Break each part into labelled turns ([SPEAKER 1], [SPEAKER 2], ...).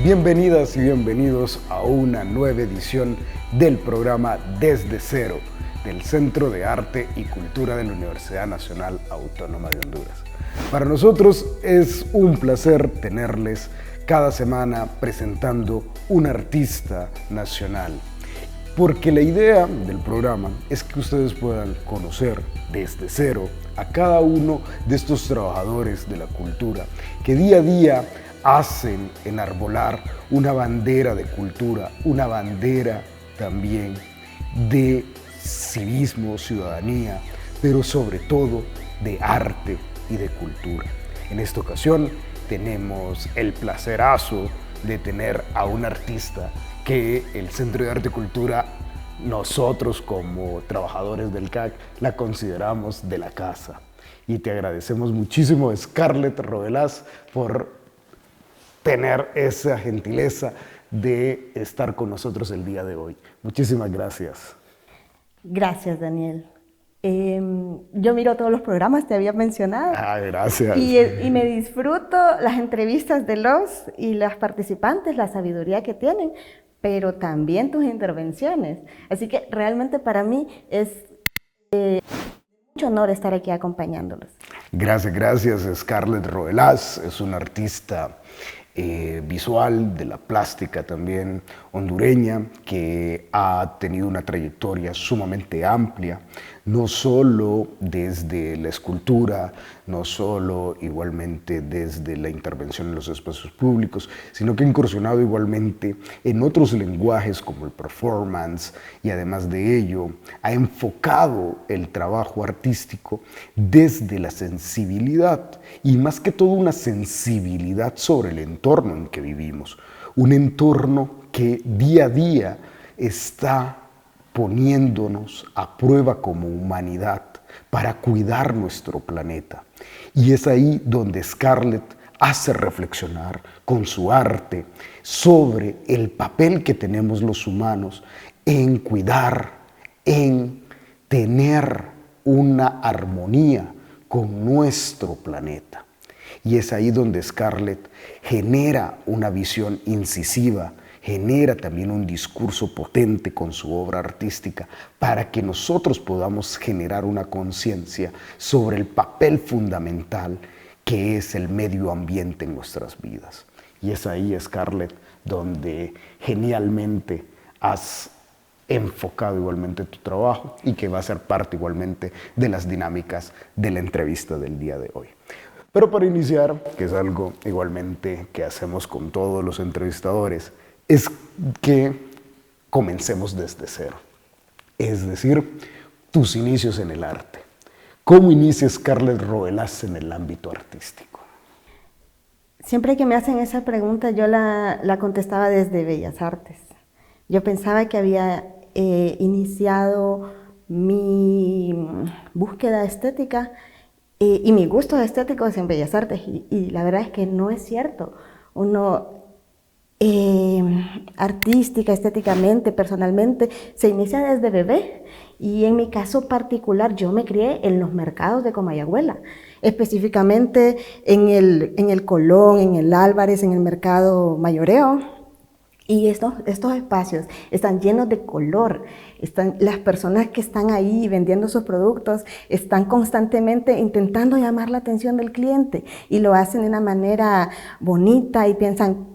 [SPEAKER 1] Bienvenidas y bienvenidos a una nueva edición del programa Desde Cero del Centro de Arte y Cultura de la Universidad Nacional Autónoma de Honduras. Para nosotros es un placer tenerles cada semana presentando un artista nacional, porque la idea del programa es que ustedes puedan conocer desde cero a cada uno de estos trabajadores de la cultura que día a día hacen enarbolar una bandera de cultura, una bandera también de civismo, ciudadanía, pero sobre todo de arte y de cultura. En esta ocasión tenemos el placerazo de tener a un artista que el Centro de Arte y Cultura, nosotros como trabajadores del CAC, la consideramos de la casa. Y te agradecemos muchísimo, Scarlett Rovelaz, por tener esa gentileza de estar con nosotros el día de hoy. Muchísimas gracias.
[SPEAKER 2] Gracias, Daniel. Yo miro todos los programas, te había mencionado.
[SPEAKER 1] Gracias.
[SPEAKER 2] Y me disfruto las entrevistas de los y las participantes, la sabiduría que tienen, pero también tus intervenciones. Así que realmente para mí es mucho honor estar aquí acompañándolos.
[SPEAKER 1] Gracias, Scarlett Rovelaz. Es una artista visual, de la plástica también hondureña, que ha tenido una trayectoria sumamente amplia, no solo desde la escultura, no solo igualmente desde la intervención en los espacios públicos, sino que ha incursionado igualmente en otros lenguajes como el performance, y además de ello ha enfocado el trabajo artístico desde la sensibilidad, y más que todo una sensibilidad sobre el entorno en que vivimos, un entorno que día a día está poniéndonos a prueba como humanidad para cuidar nuestro planeta. Y es ahí donde Scarlett hace reflexionar con su arte sobre el papel que tenemos los humanos en cuidar, en tener una armonía con nuestro planeta. Y es ahí donde Scarlett genera una visión incisiva, genera también un discurso potente con su obra artística para que nosotros podamos generar una conciencia sobre el papel fundamental que es el medio ambiente en nuestras vidas. Y es ahí, Scarlett, donde genialmente has enfocado igualmente tu trabajo y que va a ser parte igualmente de las dinámicas de la entrevista del día de hoy. Pero para iniciar, que es algo igualmente que hacemos con todos los entrevistadores, es que comencemos desde cero. Es decir, tus inicios en el arte. ¿Cómo inicia Scarlett Rovelaz en el ámbito artístico?
[SPEAKER 2] Siempre que me hacen esa pregunta, yo la contestaba desde Bellas Artes. Yo pensaba que había iniciado mi búsqueda estética y mis gustos estéticos en Bellas Artes, y la verdad es que no es cierto. Uno artística, estéticamente, personalmente, se inicia desde bebé, y en mi caso particular yo me crié en los mercados de Comayagüela, específicamente en el Colón, en el Álvarez, en el mercado Mayoreo. Y estos espacios están llenos de color. Las personas que están ahí vendiendo sus productos están constantemente intentando llamar la atención del cliente, y lo hacen de una manera bonita y piensan,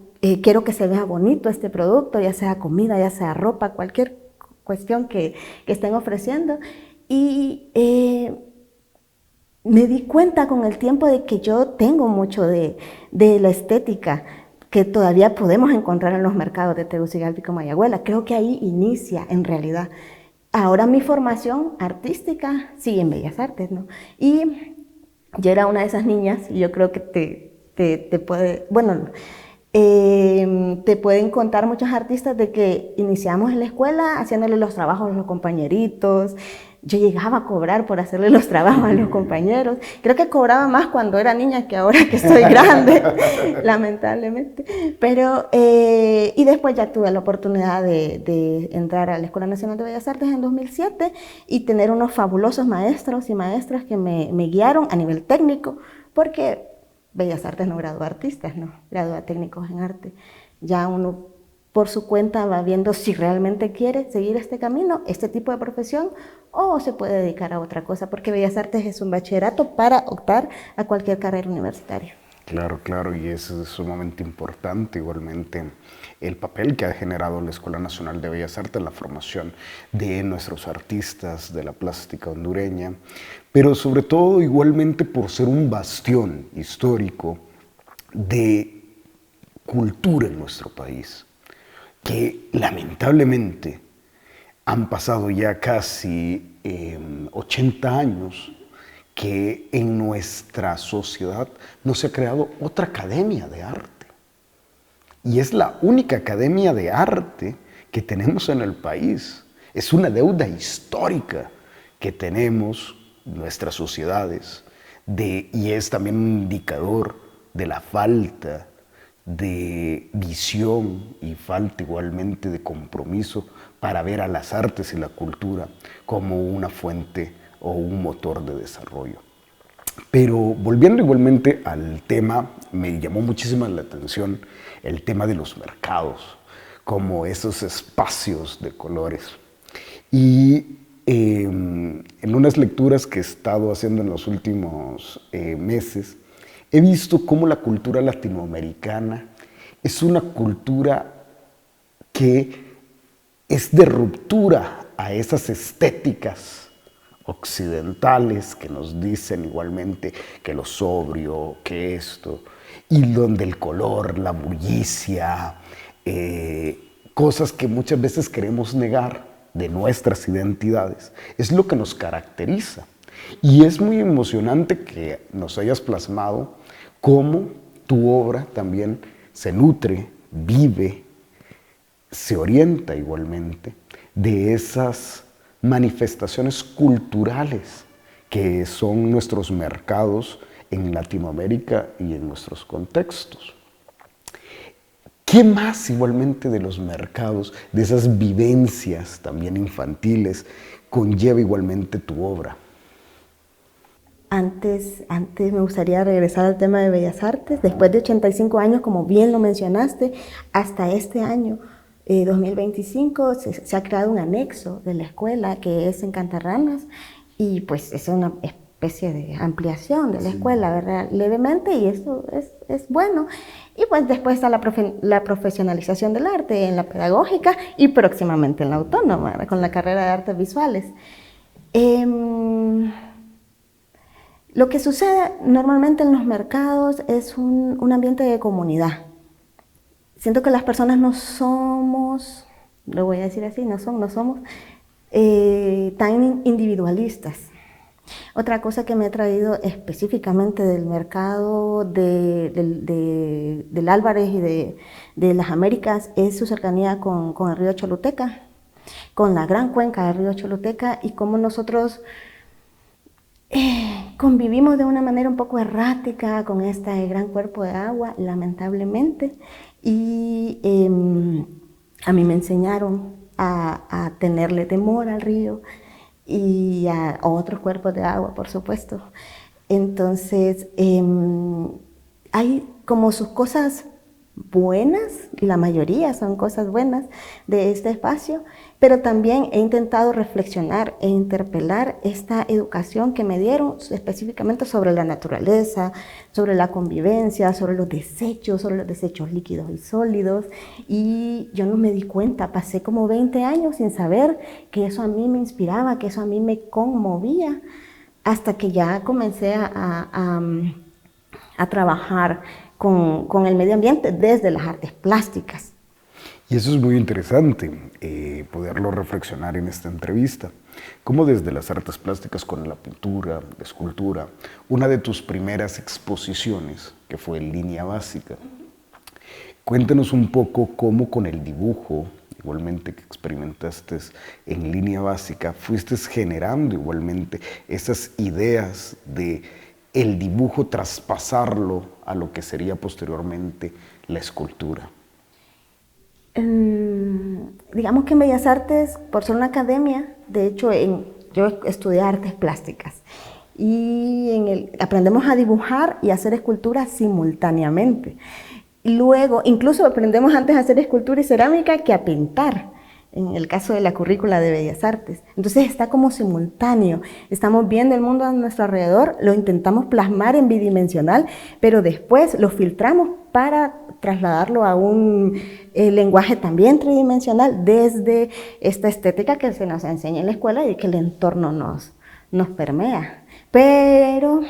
[SPEAKER 2] quiero que se vea bonito este producto, ya sea comida, ya sea ropa, cualquier cuestión que estén ofreciendo. Y me di cuenta con el tiempo de que yo tengo mucho de la estética que todavía podemos encontrar en los mercados de Tegucigalpa y Comayagüela. Creo que ahí inicia en realidad. Ahora mi formación artística sigue en Bellas Artes, ¿no? Y yo era una de esas niñas, y yo creo que te pueden contar muchos artistas de que iniciamos en la escuela haciéndole los trabajos a los compañeritos. Yo llegaba a cobrar por hacerle los trabajos a los compañeros. Creo que cobraba más cuando era niña que ahora que estoy grande, lamentablemente. Pero, y después ya tuve la oportunidad de entrar a la Escuela Nacional de Bellas Artes en 2007 y tener unos fabulosos maestros y maestras que me guiaron a nivel técnico, porque Bellas Artes no gradúa artistas, no gradúa técnicos en arte. Ya uno por su cuenta va viendo si realmente quiere seguir este camino, este tipo de profesión, o se puede dedicar a otra cosa, porque Bellas Artes es un bachillerato para optar a cualquier carrera universitaria.
[SPEAKER 1] Claro, claro, y eso es sumamente importante, igualmente el papel que ha generado la Escuela Nacional de Bellas Artes en la formación de nuestros artistas de la plástica hondureña, pero sobre todo igualmente por ser un bastión histórico de cultura en nuestro país, que lamentablemente han pasado ya casi 80 años que en nuestra sociedad no se ha creado otra academia de arte. Y es la única academia de arte que tenemos en el país. Es una deuda histórica que tenemos nuestras sociedades y es también un indicador de la falta de visión y falta igualmente de compromiso para ver a las artes y la cultura como una fuente o un motor de desarrollo. Pero volviendo igualmente al tema, me llamó muchísimo la atención el tema de los mercados, como esos espacios de colores. Y en unas lecturas que he estado haciendo en los últimos meses, he visto cómo la cultura latinoamericana es una cultura que es de ruptura a esas estéticas occidentales que nos dicen igualmente que lo sobrio, que esto, y donde el color, la bullicia, cosas que muchas veces queremos negar de nuestras identidades, es lo que nos caracteriza. Y es muy emocionante que nos hayas plasmado cómo tu obra también se nutre, vive, se orienta igualmente de esas manifestaciones culturales que son nuestros mercados en Latinoamérica y en nuestros contextos. ¿Qué más igualmente de los mercados, de esas vivencias también infantiles, conlleva igualmente tu obra?
[SPEAKER 2] Antes me gustaría regresar al tema de Bellas Artes. Después de 85 años, como bien lo mencionaste, hasta este año 2025 se ha creado un anexo de la escuela que es en Cantarranas y pues es una especie de ampliación de la escuela, ¿verdad? Levemente, y eso es bueno. Y pues después está la profesionalización del arte en la pedagógica y próximamente en la autónoma, ¿verdad? Con la carrera de artes visuales. Lo que sucede normalmente en los mercados es un ambiente de comunidad. Siento que las personas no somos, lo voy a decir así, no somos tan individualistas. Otra cosa que me ha traído específicamente del mercado del Álvarez y de las Américas es su cercanía con el río Choluteca, con la gran cuenca del río Choluteca, y cómo nosotros convivimos de una manera un poco errática con este gran cuerpo de agua, lamentablemente. Y a mí me enseñaron a tenerle temor al río y a otros cuerpos de agua, por supuesto. Entonces, hay como sus cosas buenas, y la mayoría son cosas buenas de este espacio, pero también he intentado reflexionar e interpelar esta educación que me dieron específicamente sobre la naturaleza, sobre la convivencia, sobre los desechos líquidos y sólidos, y yo no me di cuenta, pasé como 20 años sin saber que eso a mí me inspiraba, que eso a mí me conmovía, hasta que ya comencé a trabajar con el medio ambiente desde las artes plásticas.
[SPEAKER 1] Y eso es muy interesante, poderlo reflexionar en esta entrevista. Cómo desde las artes plásticas con la pintura, la escultura, una de tus primeras exposiciones, que fue en Línea Básica. Cuéntanos un poco cómo con el dibujo, igualmente que experimentaste en Línea Básica, fuiste generando igualmente esas ideas de el dibujo, traspasarlo a lo que sería posteriormente la escultura.
[SPEAKER 2] Digamos que en Bellas Artes, por ser una academia, de hecho yo estudié artes plásticas y aprendemos a dibujar y a hacer esculturas simultáneamente. Luego, incluso aprendemos antes a hacer escultura y cerámica que a pintar, en el caso de la currícula de Bellas Artes. Entonces está como simultáneo, estamos viendo el mundo a nuestro alrededor, lo intentamos plasmar en bidimensional, pero después lo filtramos para trasladarlo a un lenguaje también tridimensional desde esta estética que se nos enseña en la escuela y que el entorno nos permea. Pero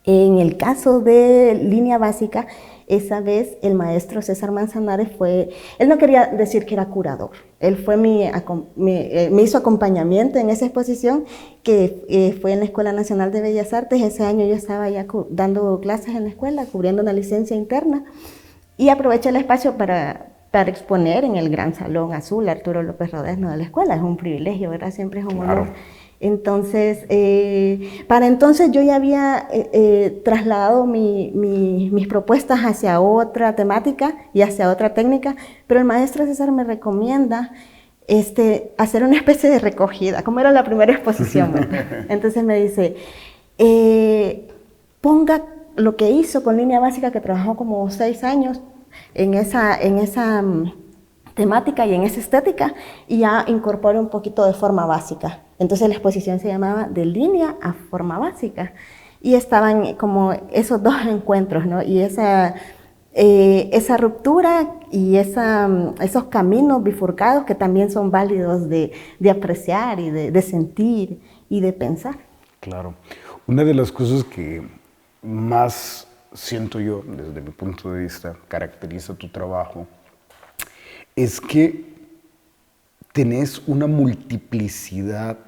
[SPEAKER 2] en el caso de línea básica, esa vez el maestro César Manzanares él no quería decir que era curador, él me hizo acompañamiento en esa exposición que fue en la Escuela Nacional de Bellas Artes. Ese año yo estaba ya dando clases en la escuela, cubriendo una licencia interna, y aproveché el espacio para exponer en el gran salón azul Arturo López Rodesno de la escuela. Es un privilegio, ¿verdad? Siempre es un honor. Entonces, para entonces yo ya había trasladado mis propuestas hacia otra temática y hacia otra técnica, pero el maestro César me recomienda hacer una especie de recogida, como era la primera exposición. Entonces me dice, ponga lo que hizo con línea básica, que trabajó como 6 años en esa temática y en esa estética, y ya incorpore un poquito de forma básica. Entonces la exposición se llamaba De línea a forma básica, y estaban como esos dos encuentros, ¿no? Y esa ruptura y esos caminos bifurcados que también son válidos de apreciar y de sentir y de pensar.
[SPEAKER 1] Claro. Una de las cosas que más siento yo, desde mi punto de vista, caracteriza tu trabajo, es que tenés una multiplicidad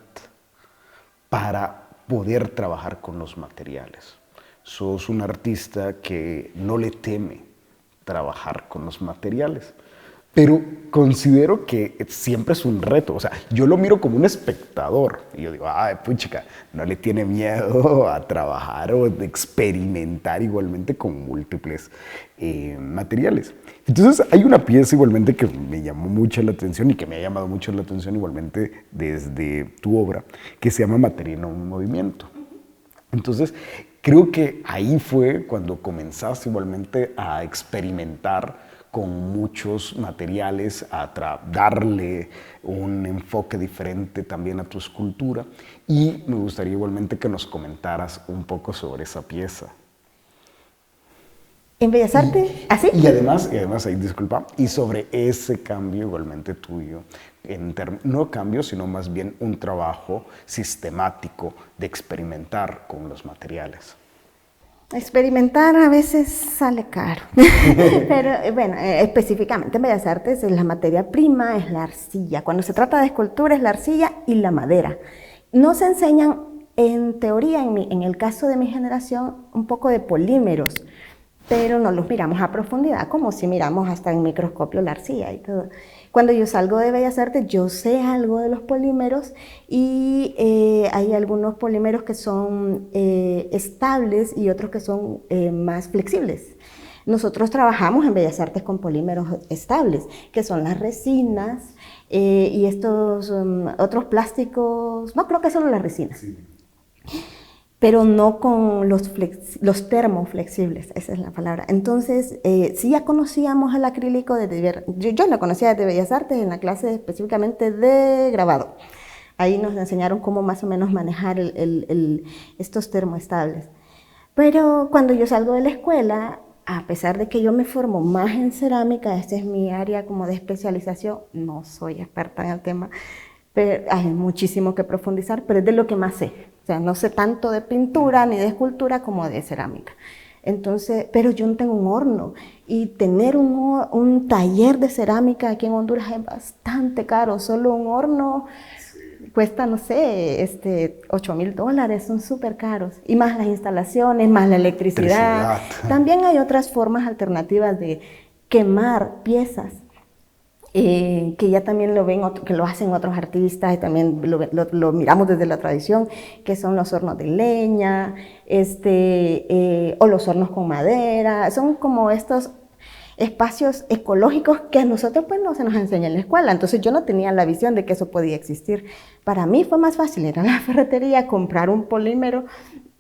[SPEAKER 1] para poder trabajar con los materiales. Sos un artista que no le teme trabajar con los materiales, pero considero que siempre es un reto. O sea, yo lo miro como un espectador y yo digo, ay, puchica, no le tiene miedo a trabajar o de experimentar igualmente con múltiples materiales. Entonces hay una pieza igualmente que me llamó mucho la atención y que me ha llamado mucho la atención igualmente desde tu obra, que se llama Materia en Movimiento. Entonces creo que ahí fue cuando comenzaste igualmente a experimentar con muchos materiales, a darle un enfoque diferente también a tu escultura, y me gustaría igualmente que nos comentaras un poco sobre esa pieza.
[SPEAKER 2] ¿En Bellas Artes? ¿Así?
[SPEAKER 1] Y además, ahí disculpa, y sobre ese cambio igualmente tuyo, no cambio, sino más bien un trabajo sistemático de experimentar con los materiales.
[SPEAKER 2] Experimentar a veces sale caro, pero bueno, específicamente en Bellas Artes la materia prima es la arcilla. Cuando se trata de escultura es la arcilla y la madera. No se enseñan en teoría, en el caso de mi generación, un poco de polímeros, pero no los miramos a profundidad, como si miramos hasta en microscopio la arcilla y todo. Cuando yo salgo de Bellas Artes, yo sé algo de los polímeros, y hay algunos polímeros que son estables y otros que son más flexibles. Nosotros trabajamos en Bellas Artes con polímeros estables, que son las resinas y estos otros plásticos, no creo que solo las resinas. Sí. Pero no con los termoflexibles, esa es la palabra. Entonces, sí ya conocíamos el acrílico, yo lo conocía desde Bellas Artes en la clase específicamente de grabado. Ahí nos enseñaron cómo más o menos manejar estos termoestables. Pero cuando yo salgo de la escuela, a pesar de que yo me formo más en cerámica, esta es mi área como de especialización, no soy experta en el tema, pero hay muchísimo que profundizar, pero es de lo que más sé. O sea, no sé tanto de pintura ni de escultura como de cerámica. Entonces, pero yo no tengo un horno, y tener un taller de cerámica aquí en Honduras es bastante caro. Solo un horno cuesta, no sé, $8,000, son súper caros. Y más las instalaciones, más la electricidad. También hay otras formas alternativas de quemar piezas, que ya también lo ven, que lo hacen otros artistas, y también lo miramos desde la tradición, que son los hornos de leña, o los hornos con madera. Son como estos espacios ecológicos que a nosotros pues no se nos enseña en la escuela. Entonces yo no tenía la visión de que eso podía existir. Para mí fue más fácil ir a la ferretería, comprar un polímero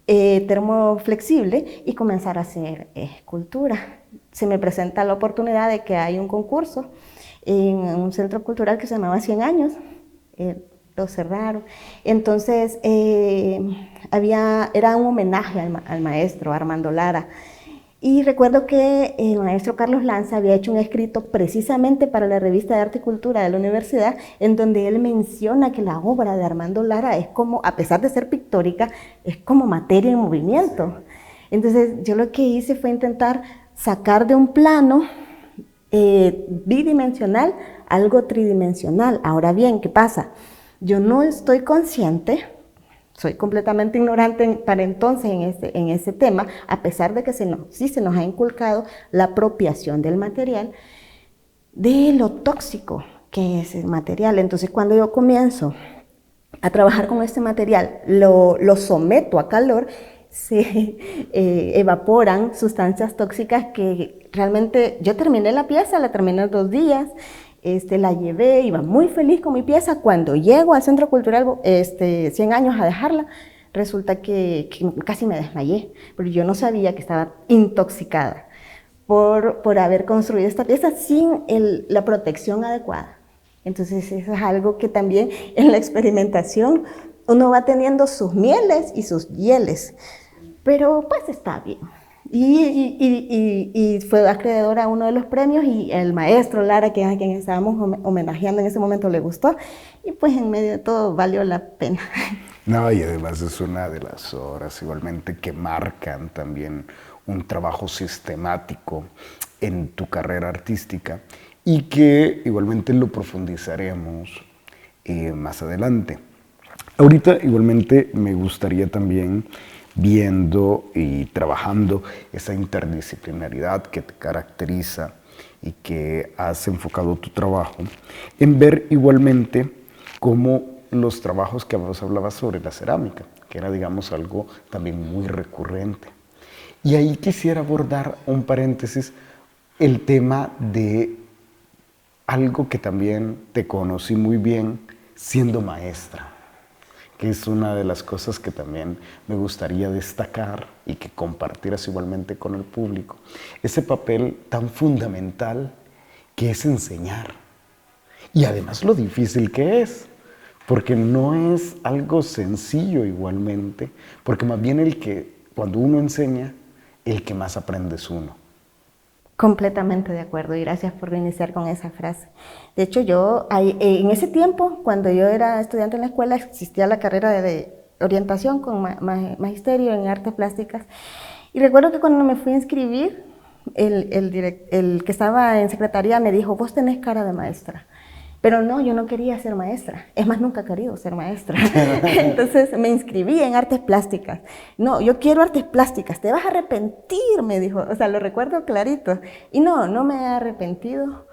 [SPEAKER 2] termoflexible y comenzar a hacer escultura. se me presenta la oportunidad de que hay un concurso en un centro cultural que se llamaba 100 años, lo cerraron. Entonces, era un homenaje al maestro Armando Lara. Y recuerdo que el maestro Carlos Lanza había hecho un escrito precisamente para la revista de Arte y Cultura de la universidad, en donde él menciona que la obra de Armando Lara es como, a pesar de ser pictórica, es como materia en movimiento. Entonces yo lo que hice fue intentar sacar de un plano bidimensional algo tridimensional. Ahora bien, ¿qué pasa? Yo no estoy consciente, soy completamente ignorante para entonces en ese tema, a pesar de que sí se nos ha inculcado la apropiación del material, de lo tóxico que es el material. Entonces, cuando yo comienzo a trabajar con este material, lo someto a calor, se evaporan sustancias tóxicas que realmente yo terminé la pieza, la terminé en 2 días, la llevé, iba muy feliz con mi pieza. Cuando llego al Centro Cultural 100 años a dejarla, resulta que casi me desmayé, pero yo no sabía que estaba intoxicada por haber construido esta pieza sin la protección adecuada. Entonces eso es algo que también en la experimentación uno va teniendo sus mieles y sus hieles, pero pues está bien. Y fue acreedora a uno de los premios, y el maestro Lara, que es a quien estábamos homenajeando en ese momento, le gustó, y pues en medio de todo valió la pena.
[SPEAKER 1] No, y además es una de las obras igualmente que marcan también un trabajo sistemático en tu carrera artística y que igualmente lo profundizaremos más adelante. Ahorita igualmente me gustaría también, viendo y trabajando esa interdisciplinaridad que te caracteriza y que has enfocado tu trabajo, en ver igualmente cómo los trabajos que vos hablabas sobre la cerámica, que era, digamos, algo también muy recurrente. Y ahí quisiera abordar un paréntesis, el tema de algo que también te conocí muy bien siendo maestra, que es una de las cosas que también me gustaría destacar y que compartieras igualmente con el público. Ese papel tan fundamental que es enseñar. Y además lo difícil que es, porque no es algo sencillo igualmente, porque más bien cuando uno enseña, el que más aprende es uno.
[SPEAKER 2] Completamente de acuerdo, y gracias por iniciar con esa frase. De hecho, en ese tiempo, cuando yo era estudiante en la escuela, existía la carrera de orientación con magisterio en artes plásticas. Y recuerdo que cuando me fui a inscribir, el que estaba en secretaría me dijo: vos tenés cara de maestra. Pero no, yo no quería ser maestra. Es más, nunca he querido ser maestra. Entonces me inscribí en artes plásticas. No, yo quiero artes plásticas. Te vas a arrepentir, me dijo. O sea, lo recuerdo clarito. Y no me he arrepentido.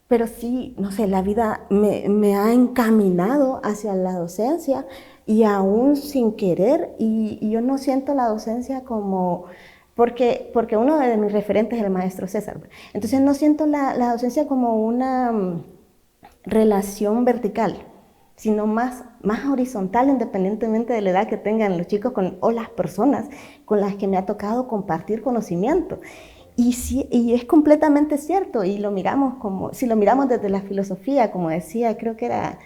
[SPEAKER 2] Pero sí, no sé, la vida me ha encaminado hacia la docencia, y aún sin querer. Y yo no siento la docencia como... Porque uno de mis referentes es el maestro César. Entonces no siento la docencia como una relación vertical, sino más horizontal, independientemente de la edad que tengan los chicos o las personas con las que me ha tocado compartir conocimiento. Y es completamente cierto, y si lo miramos desde la filosofía, como decía, creo que era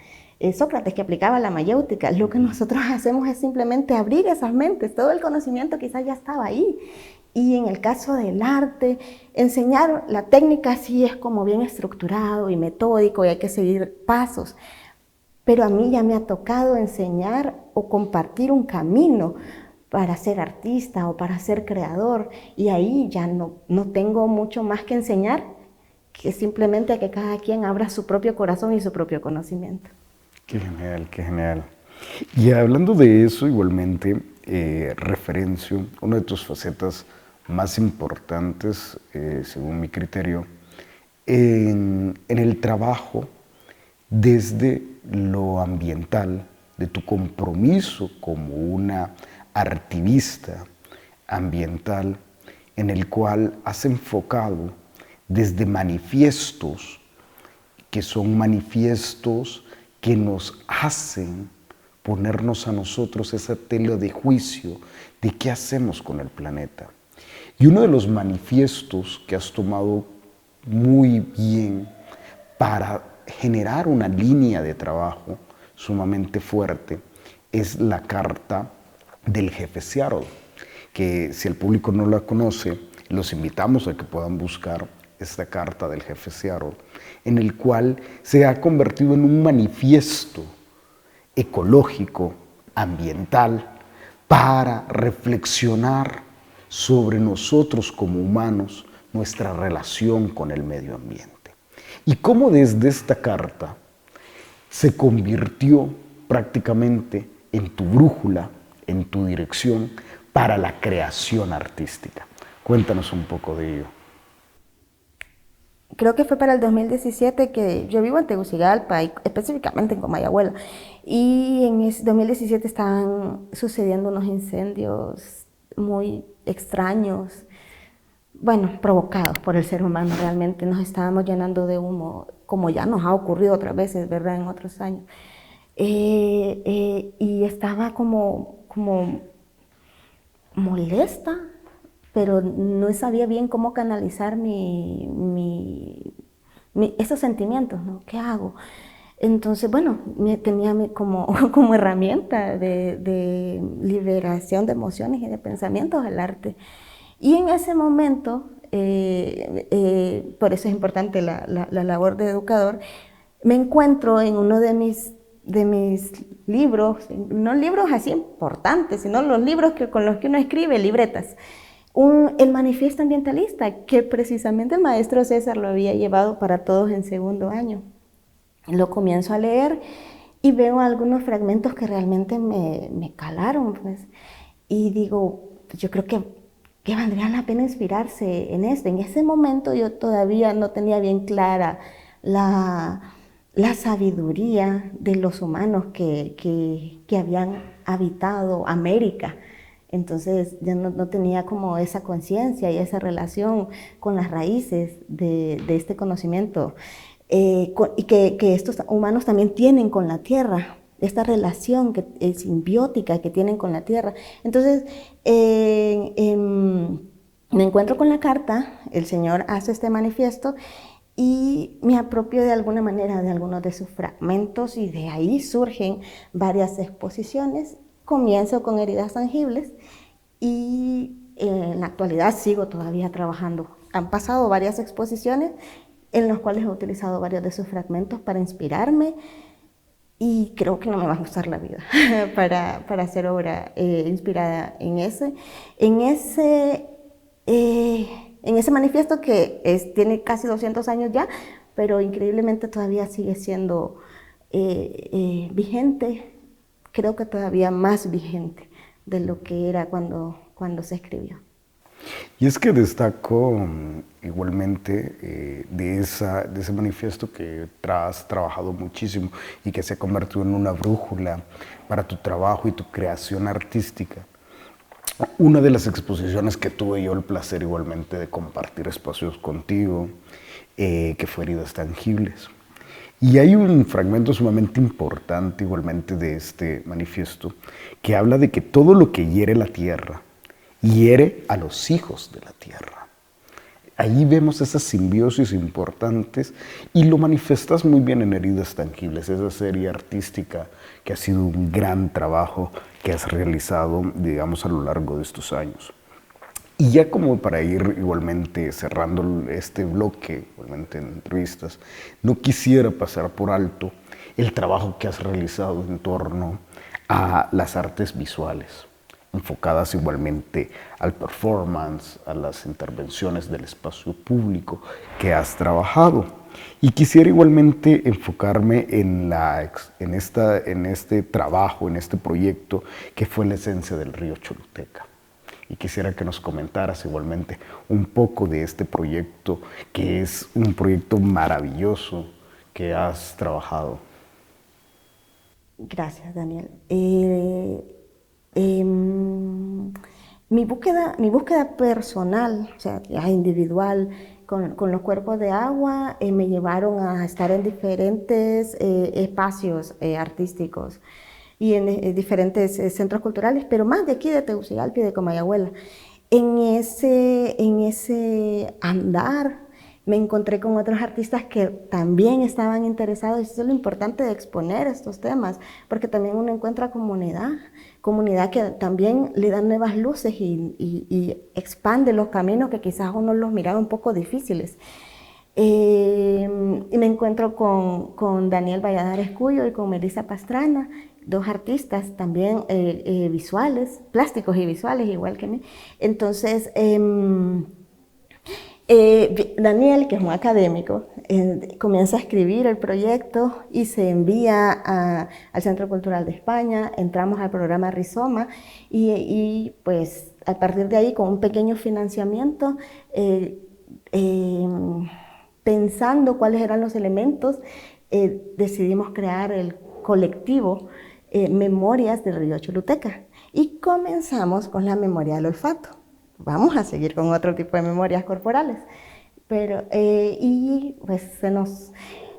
[SPEAKER 2] Sócrates, que aplicaba la mayéutica, lo que nosotros hacemos es simplemente abrir esas mentes. Todo el conocimiento quizás ya estaba ahí. Y en el caso del arte, enseñar la técnica sí es como bien estructurado y metódico, y hay que seguir pasos. Pero a mí ya me ha tocado enseñar o compartir un camino para ser artista o para ser creador, y ahí ya no tengo mucho más que enseñar, que simplemente a que cada quien abra su propio corazón y su propio conocimiento.
[SPEAKER 1] Qué genial, qué genial. Y hablando de eso, igualmente, referencio una de tus facetas más importantes, según mi criterio, en el trabajo desde lo ambiental, de tu compromiso como una artivista ambiental, en el cual has enfocado desde manifiestos, que son manifiestos que nos hacen ponernos a nosotros esa tela de juicio de qué hacemos con el planeta. Y uno de los manifiestos que has tomado muy bien para generar una línea de trabajo sumamente fuerte es la carta del jefe Seattle, que si el público no la conoce, los invitamos a que puedan buscar esta carta del jefe Seattle, en el cual se ha convertido en un manifiesto ecológico, ambiental, para reflexionar sobre nosotros como humanos, nuestra relación con el medio ambiente. Y cómo desde esta carta se convirtió prácticamente en tu brújula, en tu dirección para la creación artística. Cuéntanos un poco de ello.
[SPEAKER 2] Creo que fue para el 2017 que yo vivo en Tegucigalpa, y específicamente en Comayagüela. Y en ese 2017 estaban sucediendo unos incendios muy extraños, bueno, provocados por el ser humano realmente. Nos estábamos llenando de humo, como ya nos ha ocurrido otras veces, ¿verdad?, en otros años. Y estaba como molesta, pero no sabía bien cómo canalizar esos sentimientos, ¿no? ¿Qué hago? Entonces, bueno, tenía como herramienta de liberación de emociones y de pensamientos el arte. Y en ese momento, por eso es importante la labor de educador, me encuentro en uno de mis libros, no libros así importantes, sino los libros con los que uno escribe, libretas. El manifiesto ambientalista, que precisamente el maestro César lo había llevado para todos en segundo año. Lo comienzo a leer y veo algunos fragmentos que realmente me calaron, pues. Y digo, yo creo que valdría la pena inspirarse en esto. En ese momento yo todavía no tenía bien clara la sabiduría de los humanos que habían habitado América. Entonces yo no tenía como esa conciencia y esa relación con las raíces de este conocimiento, y que estos humanos también tienen con la tierra, esta relación simbiótica que tienen con la tierra. Entonces me encuentro con la carta, el Señor hace este manifiesto y me apropio de alguna manera de algunos de sus fragmentos y de ahí surgen varias exposiciones. Comienzo con Heridas Tangibles y en la actualidad sigo todavía trabajando. Han pasado varias exposiciones en las cuales he utilizado varios de sus fragmentos para inspirarme y creo que no me va a gustar la vida para hacer obra inspirada en ese manifiesto que tiene casi 200 años ya, pero increíblemente todavía sigue siendo vigente. Creo que todavía más vigente de lo que era cuando se escribió.
[SPEAKER 1] Y es que destaco igualmente de ese manifiesto que has trabajado muchísimo y que se ha convertido en una brújula para tu trabajo y tu creación artística. Una de las exposiciones que tuve yo el placer igualmente de compartir espacios contigo, que fue Heridas Tangibles. Y hay un fragmento sumamente importante igualmente de este manifiesto que habla de que todo lo que hiere la tierra, hiere a los hijos de la tierra. Ahí vemos esas simbiosis importantes y lo manifestas muy bien en Heridas Tangibles, esa serie artística que ha sido un gran trabajo que has realizado, digamos, a lo largo de estos años. Y ya como para ir igualmente cerrando este bloque, igualmente en entrevistas, no quisiera pasar por alto el trabajo que has realizado en torno a las artes visuales, enfocadas igualmente al performance, a las intervenciones del espacio público que has trabajado. Y quisiera igualmente enfocarme en este trabajo, en este proyecto que fue la esencia del río Choluteca. Y quisiera que nos comentaras igualmente un poco de este proyecto, que es un proyecto maravilloso que has trabajado.
[SPEAKER 2] Gracias, Daniel. Mi búsqueda personal, o sea, ya individual, con los cuerpos de agua, me llevaron a estar en diferentes espacios artísticos y en diferentes centros culturales, pero más de aquí de Tegucigalpa y de Comayagüela. En ese andar me encontré con otros artistas que también estaban interesados, y eso es lo importante de exponer estos temas, porque también uno encuentra comunidad que también le da nuevas luces y expande los caminos que quizás uno los miraba un poco difíciles. Y me encuentro con Daniel Valladares Cuyo y con Melissa Pastrana, dos artistas también visuales, plásticos y visuales, igual que mí. Entonces, Daniel, que es un académico, comienza a escribir el proyecto y se envía al Centro Cultural de España. Entramos al programa Rizoma y pues a partir de ahí, con un pequeño financiamiento, pensando cuáles eran los elementos, decidimos crear el colectivo Memorias del Río Choluteca y comenzamos con la memoria del olfato. Vamos a seguir con otro tipo de memorias corporales, pero y pues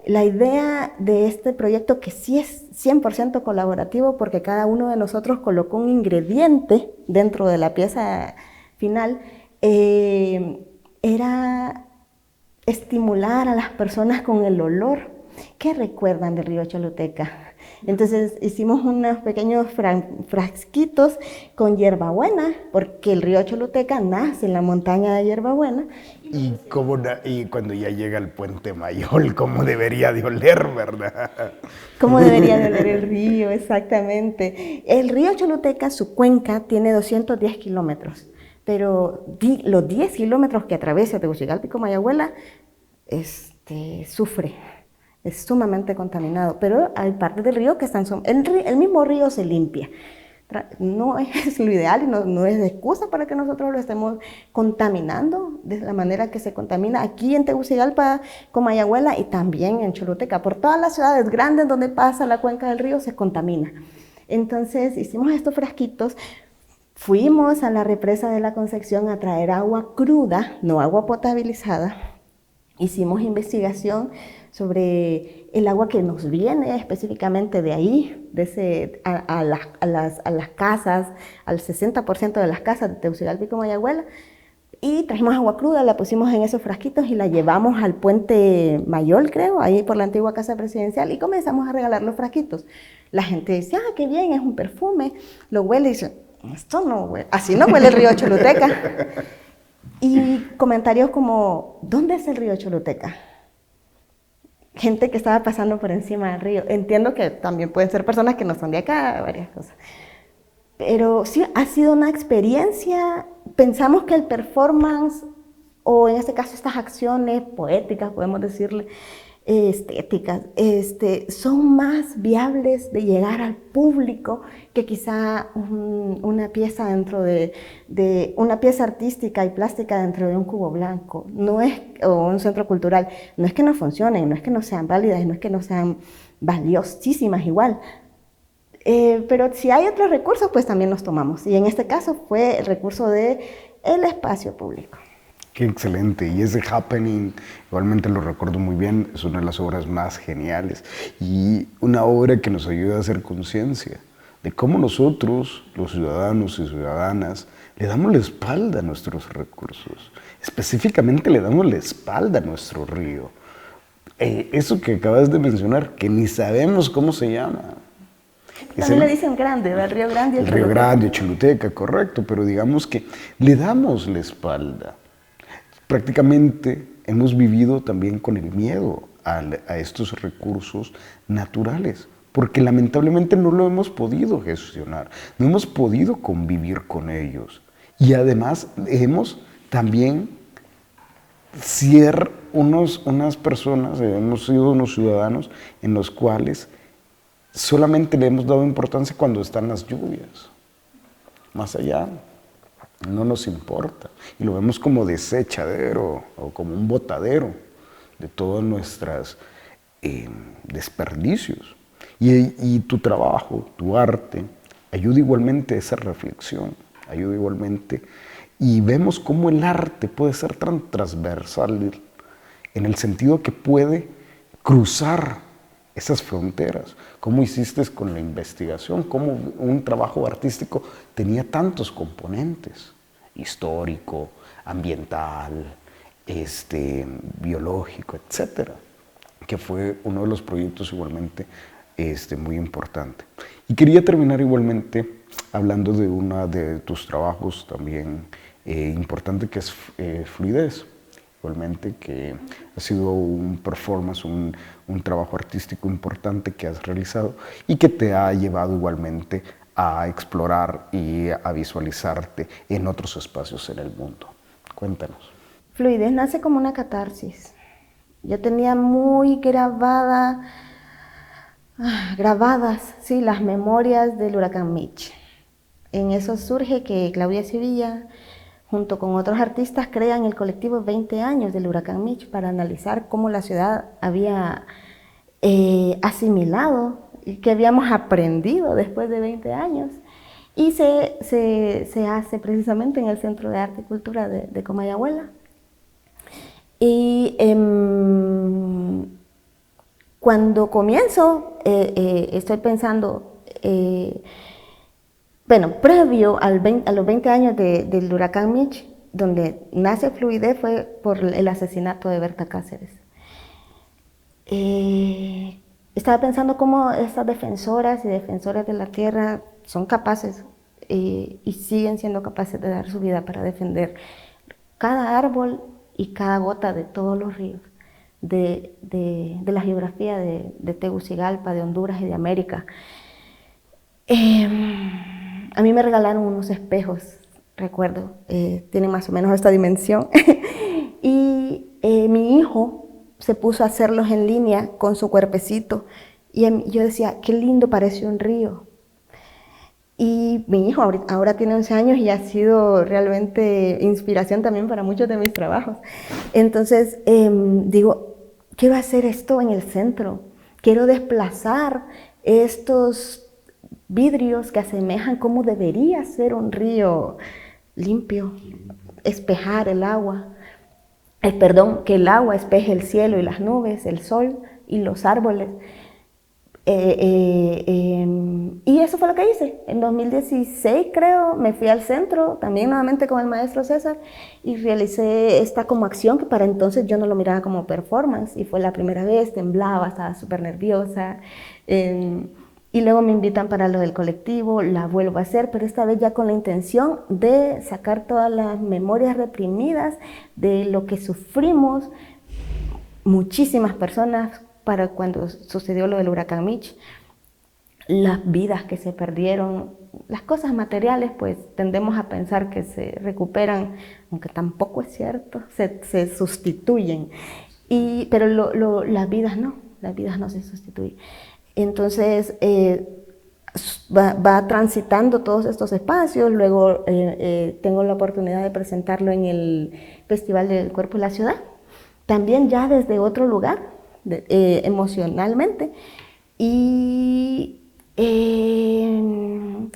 [SPEAKER 2] la idea de este proyecto, que sí es 100% colaborativo porque cada uno de nosotros colocó un ingrediente dentro de la pieza final, era estimular a las personas con el olor. ¿Qué recuerdan del río Choluteca? Entonces hicimos unos pequeños frasquitos con hierbabuena, porque el río Choluteca nace en la montaña de hierbabuena.
[SPEAKER 1] Y cuando ya llega el puente Mayol, ¿cómo debería de oler, verdad?
[SPEAKER 2] ¿Cómo debería de oler el río? Exactamente. El río Choluteca, su cuenca, tiene 210 kilómetros. Pero los 10 kilómetros que atraviesa Tegucigalpa y Comayagüela sufre, es sumamente contaminado, pero hay partes del río que están... El mismo río se limpia. No es lo ideal y no es excusa para que nosotros lo estemos contaminando de la manera que se contamina aquí en Tegucigalpa, Comayagüela y también en Choluteca. Por todas las ciudades grandes donde pasa la cuenca del río se contamina. Entonces hicimos estos frasquitos. Fuimos a la represa de la Concepción a traer agua cruda, no agua potabilizada. Hicimos investigación sobre el agua que nos viene específicamente de ahí, a las casas, al 60% de las casas de Tegucigalpa y Comayagüela. Y trajimos agua cruda, la pusimos en esos frasquitos y la llevamos al puente Mayol, creo, ahí por la antigua casa presidencial, y comenzamos a regalar los frasquitos. La gente dice, qué bien, es un perfume, lo huele y dice, esto no huele, así no huele el río Choluteca. Y comentarios como, ¿dónde es el río Choluteca? Gente que estaba pasando por encima del río. Entiendo que también pueden ser personas que no son de acá, varias cosas. Pero sí, ha sido una experiencia. Pensamos que el performance, o en este caso estas acciones poéticas, podemos decirle, estéticas, son más viables de llegar al público que quizá una pieza dentro de una pieza artística y plástica dentro de un cubo blanco. No es, o un centro cultural. No es que no funcionen, no es que no sean válidas, no es que no sean valiosísimas igual. Pero si hay otros recursos, pues también los tomamos. Y en este caso fue el recurso del espacio público.
[SPEAKER 1] Qué excelente. Y ese happening, igualmente lo recuerdo muy bien, es una de las obras más geniales. Y una obra que nos ayuda a hacer conciencia de cómo nosotros, los ciudadanos y ciudadanas, le damos la espalda a nuestros recursos. Específicamente le damos la espalda a nuestro río. Eso que acabas de mencionar, que ni sabemos cómo se llama.
[SPEAKER 2] También le dicen grande, el Río Grande.
[SPEAKER 1] El Río Grande, Choluteca, correcto, pero digamos que le damos la espalda. Prácticamente hemos vivido también con el miedo a estos recursos naturales, porque lamentablemente no lo hemos podido gestionar, no hemos podido convivir con ellos. Y además hemos también ser unas personas, hemos sido unos ciudadanos en los cuales solamente le hemos dado importancia cuando están las lluvias. Más allá, no nos importa. Y lo vemos como desechadero o como un botadero de todos nuestros desperdicios. Y tu trabajo, tu arte, ayuda igualmente a esa reflexión, ayuda igualmente. Y vemos cómo el arte puede ser tan transversal en el sentido que puede cruzar esas fronteras. ¿Cómo hiciste con la investigación? ¿Cómo un trabajo artístico tenía tantos componentes? histórico, ambiental, biológico, etcétera, que fue uno de los proyectos igualmente muy importante. Y quería terminar igualmente hablando de uno de tus trabajos también importante, que es Fluidez, igualmente, que ha sido un performance, un trabajo artístico importante que has realizado y que te ha llevado igualmente a explorar y a visualizarte en otros espacios en el mundo. Cuéntanos.
[SPEAKER 2] Fluidez nace como una catarsis. Yo tenía muy grabadas, sí, las memorias del huracán Mitch. En eso surge que Claudia Sevilla, junto con otros artistas, crean el colectivo 20 años del huracán Mitch para analizar cómo la ciudad había asimilado y que habíamos aprendido después de 20 años. Y se hace precisamente en el Centro de Arte y Cultura de Comayagüela. Y cuando comienzo, estoy pensando, previo a los 20 años del huracán Mitch, donde nace Fluidez, fue por el asesinato de Berta Cáceres. Estaba pensando cómo estas defensoras y defensores de la tierra son capaces y siguen siendo capaces de dar su vida para defender cada árbol y cada gota de todos los ríos, de la geografía de Tegucigalpa, de Honduras y de América. A mí me regalaron unos espejos, recuerdo, tienen más o menos esta dimensión, y mi hijo se puso a hacerlos en línea con su cuerpecito, y yo decía, qué lindo parece un río. Y mi hijo ahora tiene 11 años y ha sido realmente inspiración también para muchos de mis trabajos. Entonces digo, quiero hacer esto en el centro, quiero desplazar estos vidrios que asemejan cómo debería ser un río limpio, espejar el agua, que el agua espeje el cielo y las nubes, el sol y los árboles. Y eso fue lo que hice. En 2016, creo, me fui al centro, también nuevamente con el maestro César, y realicé esta como acción que para entonces yo no lo miraba como performance, y fue la primera vez, temblaba, estaba súper nerviosa. Y luego me invitan para lo del colectivo, la vuelvo a hacer, pero esta vez ya con la intención de sacar todas las memorias reprimidas de lo que sufrimos muchísimas personas para cuando sucedió lo del huracán Mitch, las vidas que se perdieron, las cosas materiales, pues tendemos a pensar que se recuperan, aunque tampoco es cierto, se sustituyen, pero las vidas no se sustituyen. Entonces va transitando todos estos espacios, luego tengo la oportunidad de presentarlo en el Festival del Cuerpo y la Ciudad, también ya desde otro lugar, emocionalmente, y creo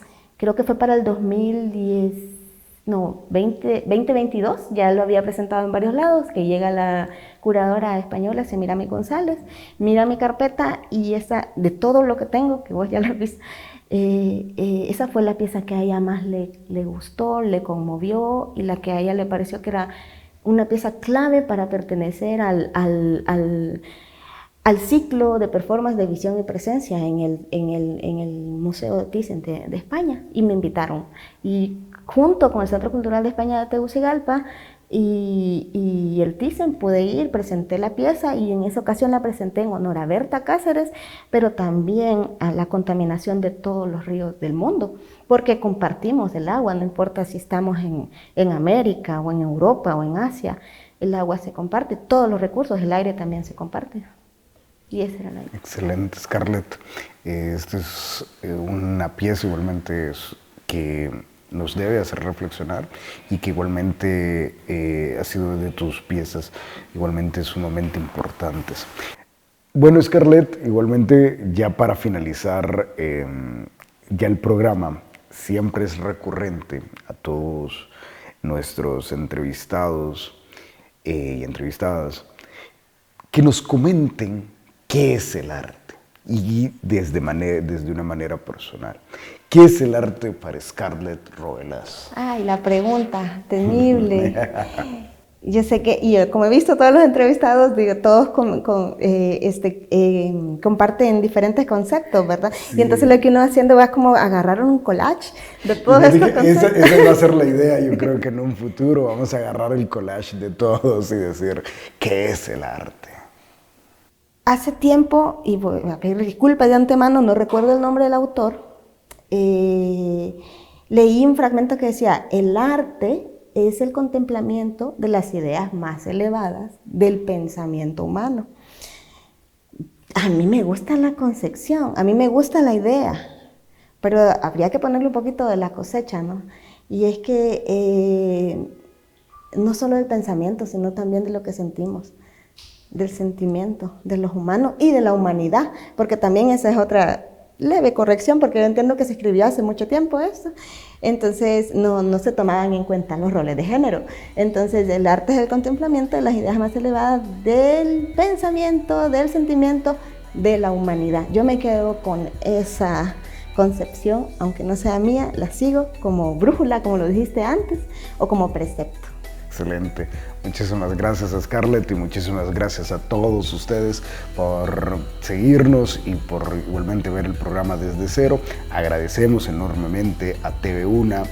[SPEAKER 2] que fue para el 2022, ya lo había presentado en varios lados, que llega la curadora española, Semirami González, mira mi carpeta y esa, de todo lo que tengo, que vos ya lo has visto, esa fue la pieza que a ella más le gustó, le conmovió, y la que a ella le pareció que era una pieza clave para pertenecer al ciclo de performance de visión y presencia en el Museo Thyssen de España, y me invitaron. Y junto con el Centro Cultural de España de Tegucigalpa y el Thyssen pude ir, presenté la pieza, y en esa ocasión la presenté en honor a Berta Cáceres, pero también a la contaminación de todos los ríos del mundo, porque compartimos el agua, no importa si estamos en América o en Europa o en Asia, el agua se comparte, todos los recursos, el aire también se comparte. Y esa era la idea.
[SPEAKER 1] Excelente, Scarlett. Esta es una pieza igualmente que nos debe hacer reflexionar, y que igualmente ha sido de tus piezas igualmente sumamente importantes. Bueno, Scarlett, igualmente ya para finalizar ya el programa, siempre es recurrente a todos nuestros entrevistados y entrevistadas que nos comenten qué es el arte. y desde una manera personal. ¿Qué es el arte para Scarlett Roelas?
[SPEAKER 2] Ay, la pregunta, temible. Yo sé que, y como he visto todos los entrevistados, digo, todos comparten diferentes conceptos, ¿verdad? Sí. Y entonces lo que uno va haciendo va como agarrar un collage de todos estos conceptos.
[SPEAKER 1] Esa va a ser la idea, yo creo que en un futuro vamos a agarrar el collage de todos y decir, ¿qué es el arte?
[SPEAKER 2] Hace tiempo, y voy a pedir disculpas de antemano, no recuerdo el nombre del autor, leí un fragmento que decía, el arte es el contemplamiento de las ideas más elevadas del pensamiento humano. A mí me gusta la concepción, a mí me gusta la idea, pero habría que ponerle un poquito de la cosecha, ¿no? Y es que no solo del pensamiento, sino también de lo que sentimos, del sentimiento, de los humanos y de la humanidad, porque también esa es otra leve corrección, porque yo entiendo que se escribió hace mucho tiempo esto. Entonces no se tomaban en cuenta los roles de género. Entonces el arte es el contemplamiento de las ideas más elevadas del pensamiento, del sentimiento, de la humanidad. Yo me quedo con esa concepción, aunque no sea mía, la sigo como brújula, como lo dijiste antes, o como precepto.
[SPEAKER 1] Excelente. Muchísimas gracias a Scarlett y muchísimas gracias a todos ustedes por seguirnos y por igualmente ver el programa desde cero. Agradecemos enormemente a TV1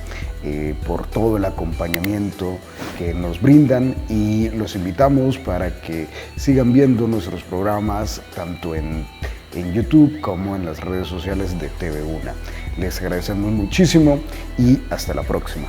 [SPEAKER 1] por todo el acompañamiento que nos brindan y los invitamos para que sigan viendo nuestros programas tanto en YouTube como en las redes sociales de TV1. Les agradecemos muchísimo y hasta la próxima.